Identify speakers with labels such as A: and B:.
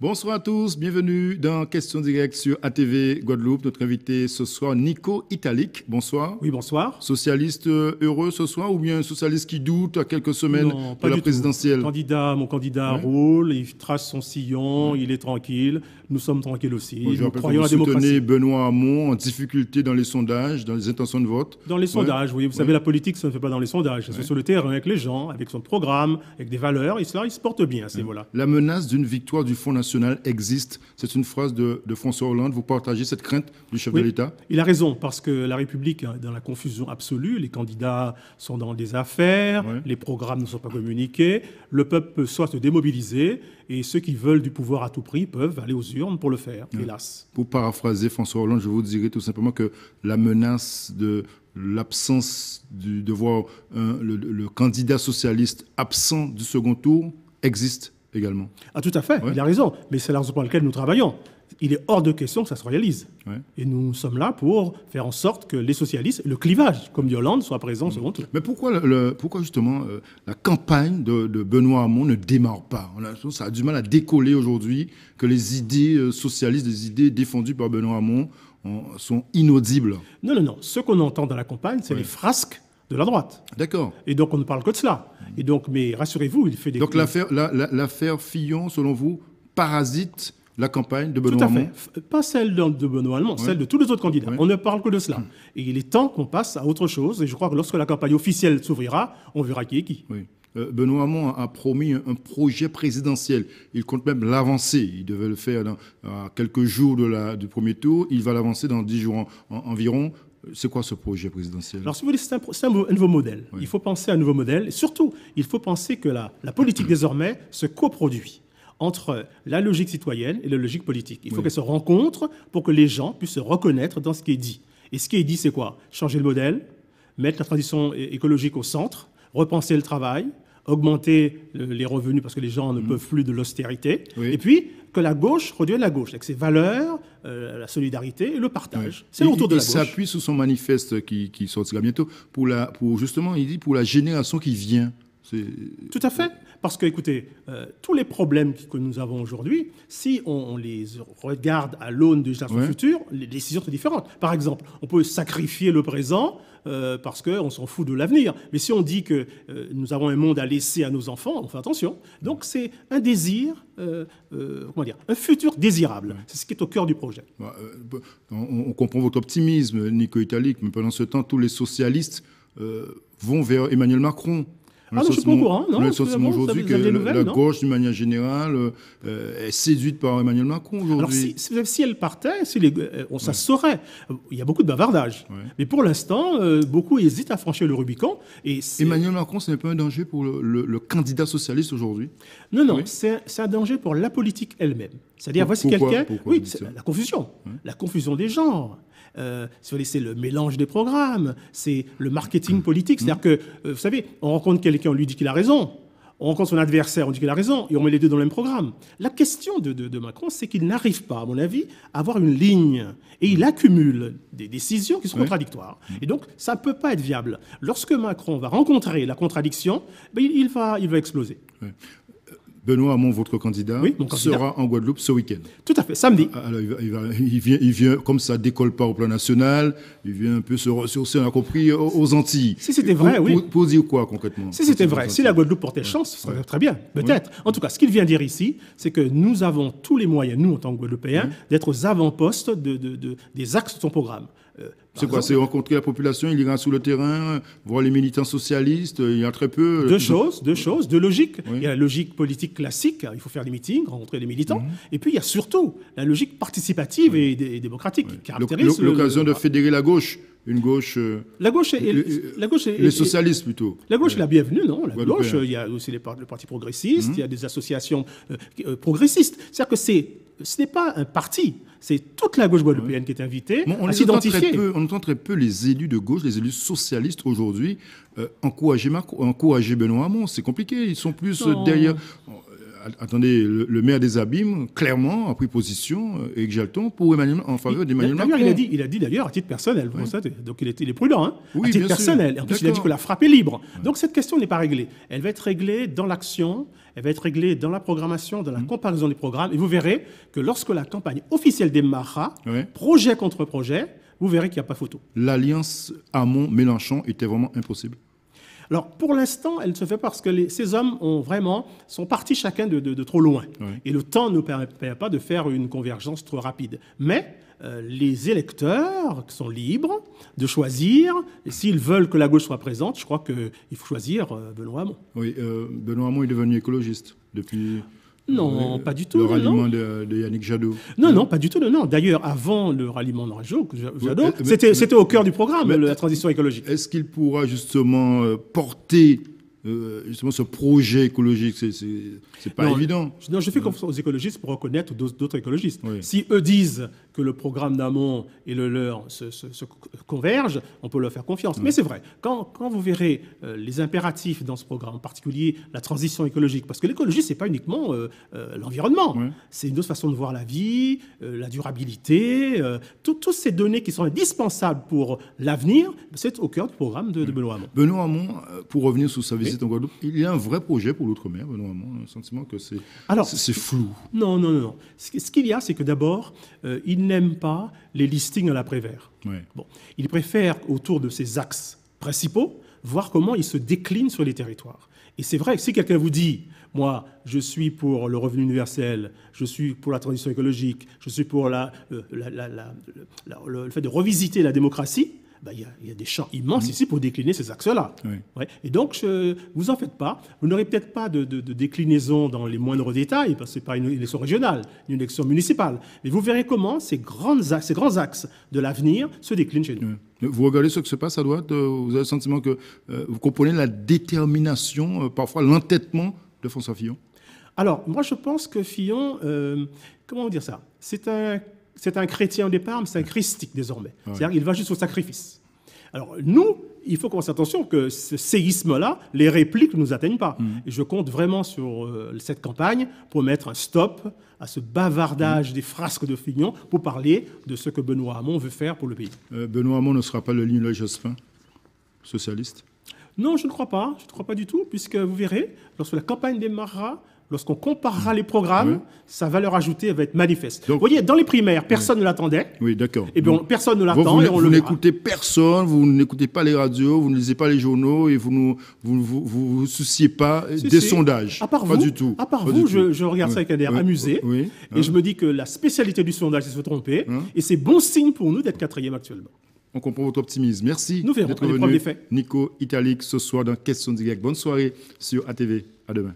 A: Bonsoir à tous, bienvenue dans Question Directe sur ATV Guadeloupe. Notre invité ce soir, Nico Italique. Bonsoir.
B: Oui, bonsoir.
A: Socialiste heureux ce soir ou bien socialiste qui doute à quelques semaines de la présidentielle?
B: Mon candidat roule, il trace son sillon, il est tranquille. Nous sommes tranquilles aussi. Nous croyons à la démocratie.
A: Soutenez Benoît Hamon en difficulté dans les sondages, dans les intentions de vote?
B: Dans les sondages, oui. Vous savez, la politique, ça ne fait pas dans les sondages. C'est sur le terrain, avec les gens, avec son programme, avec des valeurs. Et cela, il se porte bien à ces niveaux-là.
A: La menace d'une victoire du Front National existe. C'est une phrase de François Hollande. Vous partagez cette crainte du chef de l'État?
B: Il a raison, parce que la République est dans la confusion absolue. Les candidats sont dans des affaires, les programmes ne sont pas communiqués. Le peuple peut soit se démobiliser, et ceux qui veulent du pouvoir à tout prix peuvent aller aux urnes pour le faire, hélas.
A: Pour paraphraser François Hollande, je vous dirais tout simplement que la menace de l'absence de voir le candidat socialiste absent du second tour existe également.
B: Ah, tout à fait, il a raison. Mais c'est la raison pour laquelle nous travaillons. Il est hors de question que ça se réalise. Et nous sommes là pour faire en sorte que les socialistes, le clivage, comme dit Hollande, soient présents au second tour.
A: Mais pourquoi justement la campagne de Benoît Hamon ne démarre pas? Ça a du mal à décoller aujourd'hui, que les idées socialistes, les idées défendues par Benoît Hamon sont inaudibles.
B: Non. Ce qu'on entend dans la campagne, c'est les frasques de la droite.
A: D'accord.
B: Et donc, on ne parle que de cela. Et donc, mais rassurez-vous, il fait des...
A: Donc, l'affaire Fillon, selon vous, parasite la campagne de Benoît Hamon?
B: Tout à fait. Pas celle de Benoît Hamon, celle de tous les autres candidats. On ne parle que de cela. Et il est temps qu'on passe à autre chose. Et je crois que lorsque la campagne officielle s'ouvrira, on verra qui est qui.
A: Oui. Benoît Hamon a promis un projet présidentiel. Il compte même l'avancer. Il devait le faire à quelques jours du premier tour. Il va l'avancer dans 10 jours environ. C'est quoi ce projet présidentiel?
B: Alors, si vous voulez, c'est un nouveau modèle. Il faut penser à un nouveau modèle. Et surtout, il faut penser que la politique, désormais, se coproduit entre la logique citoyenne et la logique politique. Il faut qu'elles se rencontrent pour que les gens puissent se reconnaître dans ce qui est dit. Et ce qui est dit, c'est quoi? Changer le modèle, mettre la transition écologique au centre, repenser le travail, augmenter les revenus parce que les gens ne peuvent plus de l'austérité, et puis que la gauche redevienne la gauche, avec ses valeurs, la solidarité et le partage. C'est autour de la gauche.
A: Il s'appuie sur son manifeste qui sortira bientôt justement, il dit pour la génération qui vient.
B: Tout à fait. Parce que, écoutez, tous les problèmes que nous avons aujourd'hui, si on les regarde à l'aune de générations futures, les décisions sont différentes. Par exemple, on peut sacrifier le présent parce qu'on s'en fout de l'avenir. Mais si on dit que nous avons un monde à laisser à nos enfants, on fait attention. Donc c'est un désir, un futur désirable. C'est ce qui est au cœur du projet.
A: On comprend votre optimisme, Nico Italique, mais pendant ce temps, tous les socialistes vont vers Emmanuel Macron.
B: Je ne suis pas au courant.
A: On a le sentiment aujourd'hui que la gauche, d'une manière générale, est séduite par Emmanuel Macron aujourd'hui.
B: Alors, si elle partait, ça se saurait. Il y a beaucoup de bavardage. Mais pour l'instant, beaucoup hésitent à franchir le Rubicon.
A: Emmanuel Macron, ce n'est pas un danger pour le candidat socialiste aujourd'hui?
B: Non, c'est un danger pour la politique elle-même. C'est-à-dire, voici quelqu'un... Oui, c'est la confusion. La confusion des genres. C'est le mélange des programmes, c'est le marketing politique. C'est-à-dire que, vous savez, on rencontre quelqu'un, on lui dit qu'il a raison. On rencontre son adversaire, on dit qu'il a raison, et on met les deux dans le même programme. La question de Macron, c'est qu'il n'arrive pas, à mon avis, à avoir une ligne. Et il accumule des décisions qui sont contradictoires. Et donc, ça ne peut pas être viable. Lorsque Macron va rencontrer la contradiction, il va exploser.
A: Benoît Hamon, votre candidat, sera en Guadeloupe ce week-end.
B: Tout à fait, samedi.
A: Alors, il vient, comme ça décolle pas au plan national, il vient un peu se ressourcer, on a compris, aux Antilles.
B: Si c'était vrai, oui.
A: Pour dire quoi concrètement?
B: Si c'était vrai, si la Guadeloupe portait chance, ce serait très bien, peut-être. En tout cas, ce qu'il vient dire ici, c'est que nous avons tous les moyens, nous en tant que Guadeloupéens, d'être aux avant-postes des axes de son programme.
A: C'est quoi? C'est rencontrer la population, il ira sur le terrain, voir les militants socialistes, il y a très peu...
B: Deux choses, deux logiques. Il y a la logique politique classique, il faut faire des meetings, rencontrer les militants, et puis il y a surtout la logique participative et démocratique qui caractérise...
A: L'occasion de fédérer la gauche. Une gauche...
B: La gauche et
A: les socialistes, plutôt.
B: La gauche est la bienvenue, non? La gauche, il y a aussi le Parti progressiste, il y a des associations progressistes. C'est-à-dire que ce n'est pas un parti, c'est toute la gauche guadeloupéenne qui est invitée à s'identifier.
A: On entend très peu les élus de gauche, les élus socialistes aujourd'hui, encourager Benoît Hamon. C'est compliqué, ils sont plus derrière... attendez, le maire des Abîmes, clairement, a pris position, Éric Jalton, pour Emmanuel, en faveur d'Emmanuel Macron.
B: Il a dit d'ailleurs à titre personnel, vous constatez. Donc il est prudent, hein,
A: oui,
B: à titre personnel. Et en plus, il a dit que la frappe est libre.
A: Ouais.
B: Donc cette question n'est pas réglée. Elle va être réglée dans l'action, elle va être réglée dans la programmation, dans la comparaison des programmes. Et vous verrez que lorsque la campagne officielle démarrera, projet contre projet, vous verrez qu'il n'y a pas photo.
A: L'alliance Hamon-Mélenchon était vraiment impossible.
B: Alors, pour l'instant, elle se fait parce que ces hommes sont partis chacun de trop loin.
A: Oui.
B: Et le temps ne permet pas de faire une convergence trop rapide. Mais les électeurs sont libres de choisir. Et s'ils veulent que la gauche soit présente, je crois qu'il faut choisir Benoît Hamon.
A: Oui, Benoît Hamon est devenu écologiste depuis...
B: Non, pas du tout.
A: Le ralliement de Yannick Jadot.
B: Non, pas du tout. Non. D'ailleurs, avant le ralliement de Jadot, c'était au cœur du programme, la transition écologique.
A: Est-ce qu'il pourra justement porter justement ce projet écologique? C'est pas évident.
B: Non, je fais confiance aux écologistes pour reconnaître d'autres écologistes.
A: Oui.
B: Si eux disent que le programme d'Hamon et le leur se convergent, on peut leur faire confiance. Oui. Mais c'est vrai, quand vous verrez les impératifs dans ce programme, en particulier la transition écologique, parce que l'écologie, c'est pas uniquement l'environnement, oui. C'est une autre façon de voir la vie, la durabilité, toutes ces données qui sont indispensables pour l'avenir, c'est au cœur du programme de Benoît Hamon.
A: Benoît Hamon, pour revenir sur sa visite en Guadeloupe, il y a un vrai projet pour l'outre-mer, Benoît Hamon, le sentiment que c'est flou.
B: Non. Ce qu'il y a, c'est que d'abord, il n'aime pas les listings à la Prévert.
A: Oui.
B: Bon, il préfère, autour de ses axes principaux, voir comment ils se déclinent sur les territoires. Et c'est vrai que si quelqu'un vous dit, moi, je suis pour le revenu universel, je suis pour la transition écologique, je suis pour le fait de revisiter la démocratie, il y a des champs immenses ici pour décliner ces axes-là. Oui. Ouais. Et donc, vous en faites pas. Vous n'aurez peut-être pas de déclinaison dans les moindres détails, parce que ce n'est pas une élection régionale, une élection municipale. Mais vous verrez comment ces grands axes de l'avenir se déclinent chez nous.
A: Oui. Vous regardez ce qui se passe à droite, vous avez le sentiment que vous comprenez la détermination, parfois l'entêtement de François Fillon?
B: Alors, moi, je pense que Fillon, comment dire ça? C'est un chrétien au départ, mais c'est un christique désormais. Ouais. C'est-à-dire qu'il va jusqu'au sacrifice. Alors, nous, il faut qu'on fasse attention que ce séisme-là, les répliques ne nous atteignent pas. Et je compte vraiment sur cette campagne pour mettre un stop à ce bavardage des frasques de Fillon pour parler de ce que Benoît Hamon veut faire pour le pays.
A: Benoît Hamon ne sera pas le Lionel Jospin, socialiste?
B: Non, je ne crois pas. Je ne crois pas du tout, puisque vous verrez, lorsque la campagne démarrera, lorsqu'on comparera les programmes, sa valeur ajoutée va être manifeste. Donc, vous voyez, dans les primaires, personne ne l'attendait.
A: Oui, d'accord.
B: Et bien, personne ne l'attend.
A: Vous n'écoutez personne, vous n'écoutez pas les radios, vous ne lisez pas les journaux et vous vous souciez pas des sondages.
B: À part
A: pas
B: vous,
A: du tout.
B: À part vous, je regarde ça avec un air amusé.
A: Oui.
B: Et je me dis que la spécialité du sondage, c'est de se tromper. Et c'est bon signe pour nous d'être 4e actuellement.
A: On comprend votre optimisme. Merci
B: d'être venu,
A: Nico Italique, ce soir dans Question Directe. Bonne soirée sur ATV. À demain.